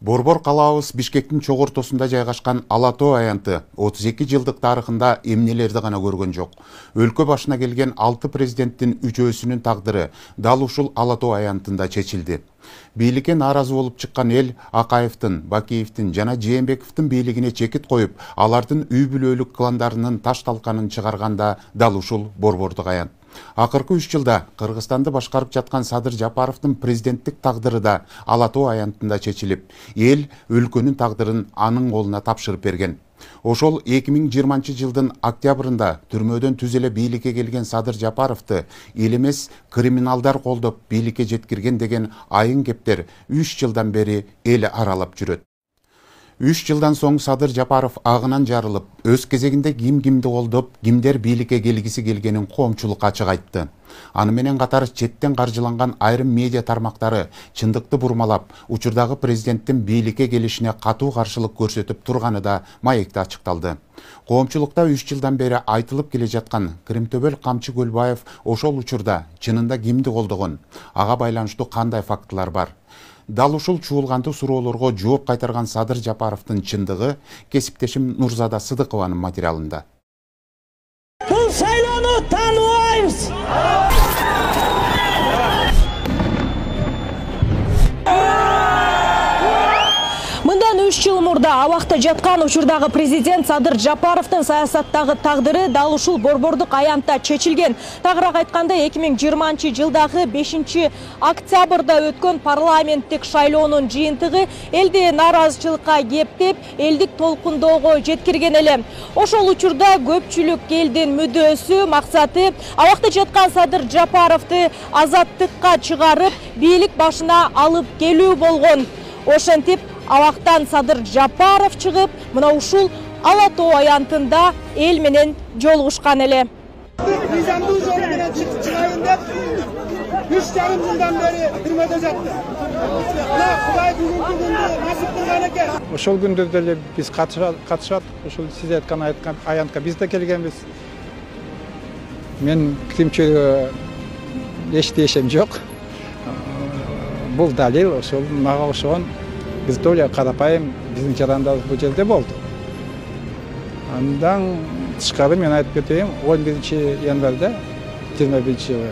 Борбор калабыз Бишкектин чогортосунда жайгашкан Ала Тоо аянты 32 жылдык тарыхында эмнелерди гана көргөн жок. Өлкө башына келген 6 президенттин 3-өсүнүн тагдыры дал ушул Ала Тоо аянтында чечилди. Бийликке нааразы болуп чыккан эл Акаевдин, Бакиевдин жана Жээнбековдун бийлигине чекит коюп, алардын үй бүлөлүк кландарынын таш талканын чыгарганда дал ушул борбордук аянт. Акыркы 3 жылда Кыргызстанды башкарып жаткан Садыр Жапаровдун президенттик тагдыры да Ала Тоо аянтында чечилип, эл өлкөнүн тагдырын анын колуна тапшырып берген. Ошол 2020 жылдын октябрында түрмөдөн түз эле бийликке келген Садыр Жапаровду эл эмес криминалдар колдоп бийликке жеткирген деген айын кептер 3 жылдан бери эл аралап жүрөт. 3 жылдан соң Садыр Жапаров агынан жарылып, өз кезегинде кимди колдоп, кимдер бийликке келгиси келгенин коомчулукка ачык айтты. Аны менен катар четтен каржыланган айрым медиа тармактары чындыкты бурмалап, учурдагы президенттин бийликке келишине катуу каршылык көрсөтүп турганы да маекте ачыкталды. Коомчулукта 3 жылдан бери айтылып келе жаткан Кримтөбөл Камчы Көлбаев ошол учурда чынында кимди колдогон, ага байланыштуу кандай фактылар бар? Дал ушул чуулгандуу суроолорго жооп кайтарган Садыр Жапаровдун чындыгы кесиптешим Нурзада Сыдыкованын материалында. Бул шайлоону тааныбайбыз. Мындан 3 жыл мурда абакта жаткан учурдагы президент Садыр Жапаровдун саясаттагы тагдыры дал ушул борбордук аянтта чечилген. Тагыраак айтканда 2020 жылдагы 5 октябрда өткөн парламенттик шайлоонун жыйынтыгы элди нааразычылыкка кептеп, элдик толкундоого жеткирген эле. Ошол учурда көпчүлүк элдин мүдөөсү, максаты абакта жаткан Садыр Жапаровду азаттыкка чыгарып, бийлик башына алып келүү болгон. Ошентип абактан Садыр Жапаров чыгып, мына ушул Ала Тоо аянтында эл менен жолугушкан эле. Мыйзамдуу жол менен чыгайын деп 3,5 жылдан бери түрмөдө жатты. Мына Кудай бүгүнкү күндү насип кылган экен. Ошол күндө деле биз катышат, ошол сиз айткан аянтка биз да келгенбиз. Мен кримчөгө эчтешем жок. Бул далил ошол мага ошон биз доля карапайым биздин жарандабыз бул жерде болду. Андан тышкары мен айтып кетейин, 11 январда 21-жылы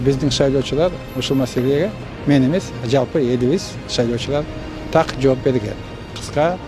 биздин шайлоочулар ушул маселеге мен эмес, жалпы элибиз шайлоочулар так жооп берген. Кыска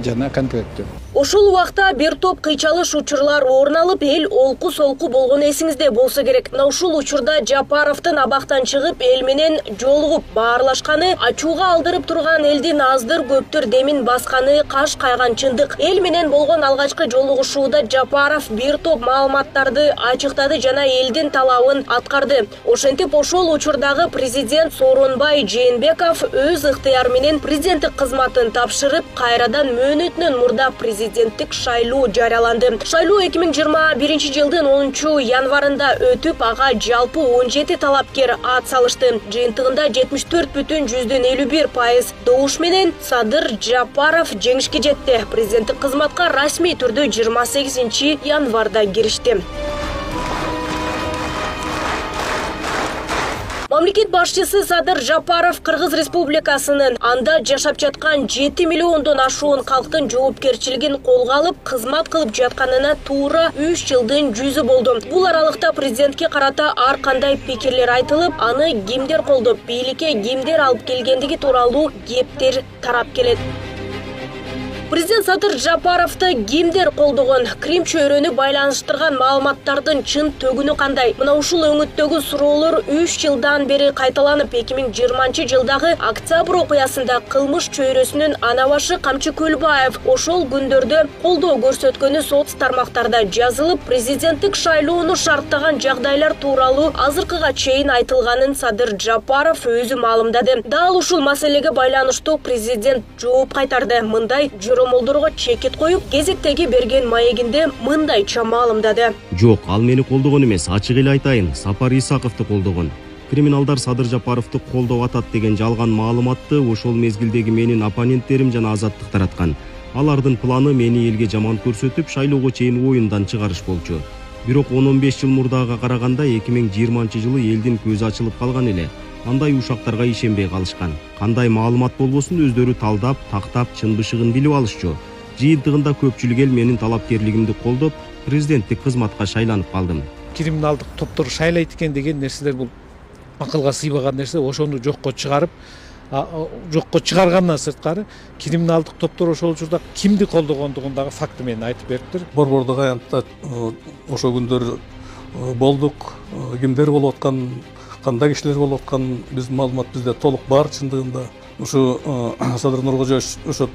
жана конкреттүү. Ошол убакта бир топ кыйчалыш учурлар орун алып, эл олку-солку болгон эсиңизде болсо керек. Мына ушул учурда Жапаровдун абактан чыгып, эл менен жолугуп баарлашканы, ачууга алдырып турган элдин аздыр көптүр демин басканы каш кайган чындык. Эл менен болгон алгачкы жолугушууда Жапаров бир топ маалыматтарды ачыктады жана элдин талабын аткарды. Ошентип ошол учурдагы президент Сооронбай Жээнбеков өз ыктыяры менен президенттик кызматын тапшырып, кайрадан мөөнөтүнөн мурда президенттик шайлоо жарыяланды. Шайлоо 2021 жылдын 10 январында өтүп, ага жалпы 17 талапкер ат салышты. Жыйынтыгында 74,51% добуш менен Садыр Жапаров жеңишке жетти. Президенттик кызматка расмий түрдө 28 январда киришти. Мамлекет башчысы Садыр Жапаров Кыргыз Республикасынын анда жашап жаткан 7 миллиондон ашуун калктын жоопкерчилигин колго алып, кызмат кылып жатканына туура 3 жылдын жүзү болду. Бул аралыкта президентке карата ар кандай пикирлер айтылып, аны кимдер колдоп, бийликке кимдер алып келгендиги тууралуу кептер тарап келет. Президент Садыр Жапаровду кимдер колдогон, Крим чөйрөнү байланыштырган маалыматтардын чын төгүнү кандай? Мына ушул өңүттөгү суроолор 3 жылдан бери кайталанып, 2020 жылдагы октябрь окуясында кылмыш чөйрөсүнүн ана башы Камчы Көлбаев ошол күндөрдө колдоо көрсөткөнү соц тармактарда жазылып, президенттик шайлоону шарттаган жагдайлар тууралуу азыркыга чейин айтылганын Садыр Жапаров өзү маалымдады. Дал ушул маселеге байланыштуу президент жооп кайтарды. Мындай молдорго чекит коюп, кезектеги берген маегинде мындайча маалымдады. Жок, ал мени колдогон эмес, ачык эле айтайын, Сапар Исаковду колдогон. Криминалдар Садыр Жапаровду колдоп атат деген жалган маалыматты ошол мезгилдеги менин оппоненттерим жана Азаттык тараткан. Алардын планы мени элге жаман көрсөтүп, шайлоого чейин оюндан чыгарыш болчу. Бирок 10-15 жыл мурдага караганда 2020 жылы элдин көзү ачылып калган эле. андай ушактарга ишенбей калышкан. Кандай маалымат болбосун өздөрү талдап, тактап, чын бышыгын билип алышчу. Жыйынтыгында көпчүлүк эл менин талапкерлигимди колдоп, президенттик кызматка шайланып калдым. Криминалдык топтор шайлайт экен деген нерселер бул акылга сыйбаган нерсе. Ошону жокко чыгаргандан сырткары криминалдык топтор ошол учурда кимди колдогондугун дагы факты менен айтып бериптир. Борбордук аянтта ошо күндөр болдук, кимдер болуп аткан, кандай кишилер болуп аткан биздин маалымат бизде толук бар чындыгында. Ушу Садыр Нуркожоевич ошо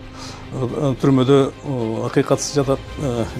түрмөдө акыйкатсыз жатат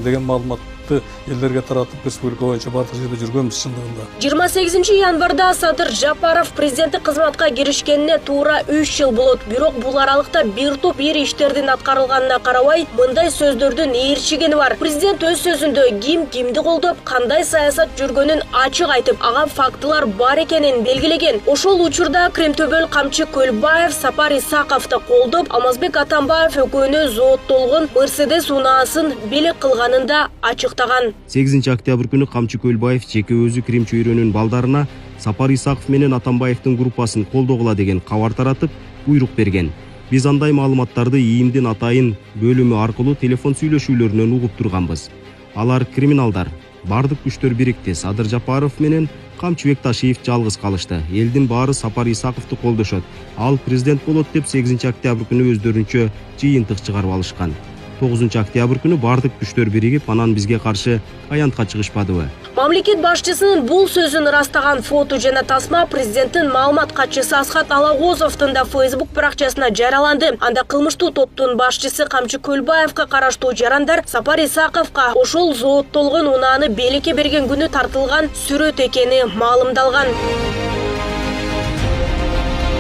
деген маалыматты элдерге таратып, республика боюнча бардык жерде жүргөнбүз чындыгында. 28 январда Садыр Жапаров президенттик кызматка киришкенине туура 3 жыл болот. Бирок бул аралыкта бир топ эр иштердин аткарылганына карабай, мындай сөздөрдүн ээрчигени бар. Президент өз сөзүндө кимди колдоп, кандай саясат жүргөнүн ачык айтып, ага фактылар бар экенин белгилеген. Ошол учурда Кремтөбөл Камчы Көлбаев Сапар Исаковду колдоп, Алмазбек Атамбаев экөөнү зооттолгон Мерседес унаасын белек кылганын да ачыктаган. 8 октябрь күнү Камчы Көлбаев жеке өзү Крим чөйрөнүн балдарына Сапар Исаков менен Атамбаевдин группасын колдогула деген кабар таратып, буйрук берген. Биз андай маалыматтарды ИИМдин атайын бөлүмү аркылуу телефон сүйлөшүүлөрүнөн угуп турганбыз. Алар криминалдар. Бардык күчтөр бирикти. Садыр Жапаров менен Камчыбек Ташиев жалгыз калышты. Элдин баары Сапар Исаковду колдошот. Ал президент болот деп 8 октябрь күнү өздөрүнчө жыйынтык чыгарып алышкан. 9 октябрь күнү бардык күчтөр биригип, анан бизге каршы аянтка чыгышпадыбы? Мамлекет башчысынын бул сөзүн ырастаган фото жана тасма президенттин маалымат катчысы Асхат Алагозовдун да Facebook баракчасына жарыяланды. Анда кылмыштуу топтун башчысы Камчы Көлбаевка караштуу жарандар Сапар Исаковго ошол зооттолгон унааны белекке берген күнү тартылган сүрөт экени маалымдалган.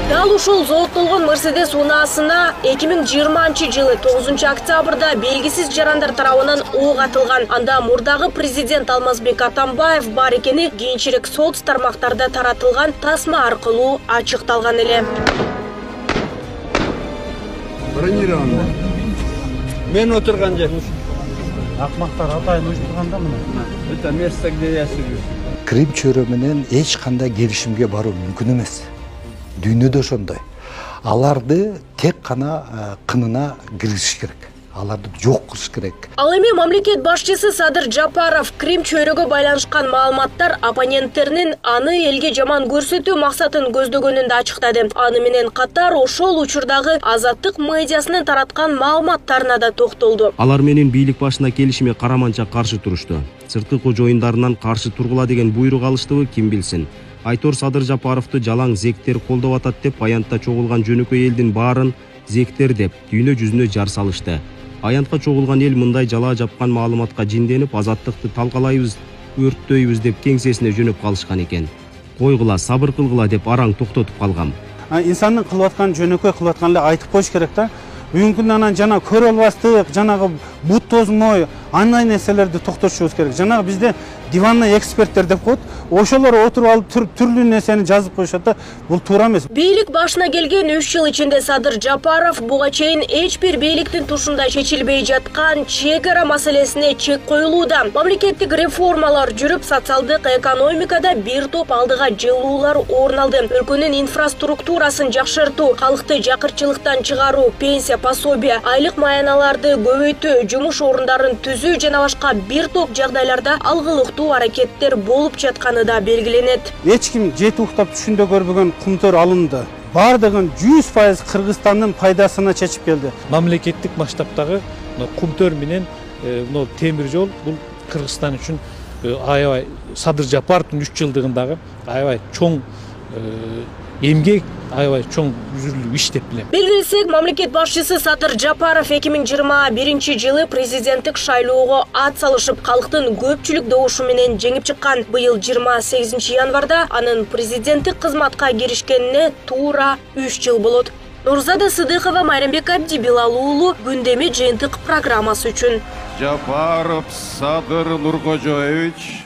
Дал ушул зооттолгон Мерседес унаасына 2020 жылы 9 октябрда белгисиз жарандар тарабынан ок атылган. Анда мурдагы президент Алмазбек Атамбаев бар экени кийинчерээк соц тармактарда таратылган тасма аркылуу ачыкталган эле. Бронирован. Мен отурган жер. Акмактар атайын уюштурганда мына. Это место, где я сижу. Крим чөйрө менен эч кандай келишимге баруу мүмкүн эмес. Дүйнөдө ошондой. Аларды тек кана кынына киргизиш керек. Аларды жок кылыш керек. Ал эми мамлекет башчысы Садыр Жапаров Крим чөйрөгө байланышкан маалыматтар оппоненттеринин аны элге жаман көрсөтүү максатын көздөгөнүн да ачыктады. Аны менен катар ошол учурдагы Азаттык медиасынын тараткан маалыматтарына да токтолду. Алар менин бийлик башына келишиме караманча каршы турушту. Сырткы кожоюндарынан каршы тургула деген буйрук алыштыбы ким билсин. Айтор Садыр Жапаровду жалаң зектер колдоп атат деп аянтта чогулган жөнөкөй элдин баарын зектер деп дүйнө жүзүнө жар салышты. Аянтка чогулган эл мындай жалаа жапкан маалыматка жинденип, азаттыкты талкалайбыз, өрттөйбүз деп кеңсесине жөнөп калышкан экен. Койгула, сабыр кылгыла деп араң токтотуп калгам. Инсандын кылып аткан жөнөкөй кылып аткан эле айтып коюш керек да. Бүгүнкү күндө анан жана көрө албастык, жанагы бут тозмой, андай нерселерди токтотушубуз керек. Жанагы бизде диванный эксперттер деп коет. Ошолор отуруп алып түрлүү нерсени жазып коюшат да. Бул туура эмес. Бийлик башына келген 3 жыл ичинде Садыр Жапаров буга чейин эч бир бийликтин тушунда чечилбей жаткан чек ара маселесине чек коюлууда. Мамлекеттик реформалар жүрүп, социалдык экономикада бир топ алдыга жылуулар орун алды. Өлкөнүн инфраструктурасын жакшыртуу, калкты жакырчылыктан чыгаруу, пенсия, пособия, айлык маяналарды көбөйтүү, жумуш орундарын түзүү жана башка бир топ жагдайларда алгылыктуу аракеттер болуп жатканы да белгиленет. Эч ким жети уктап түшүндө көрбөгөн кумтөр алынды. Бардыгын 100% Кыргызстандын пайдасына чечип келди. Мамлекеттик масштабтагы кумтөр менен темир жол бул Кыргызстан үчүн аябай Садыр Жапаровдун 3 жылдыгындагы аябай чоң эмгек, аябай чоң жүзүлүү иш деп билем. Белгилесек, мамлекет башчысы Садыр Жапаров 2021 жылы президенттик шайлоого ат салышып, калктын көпчүлүк добушу менен жеңип чыккан. Быйыл 28 январда анын президенттик кызматка киришкенине туура 3 жыл болот. Нурзада Сыдыкова, Майрамбек Абдибилал уулу, Күндөмү жыйынтык программасы үчүн. Жапаров Садыр Нуркожоевич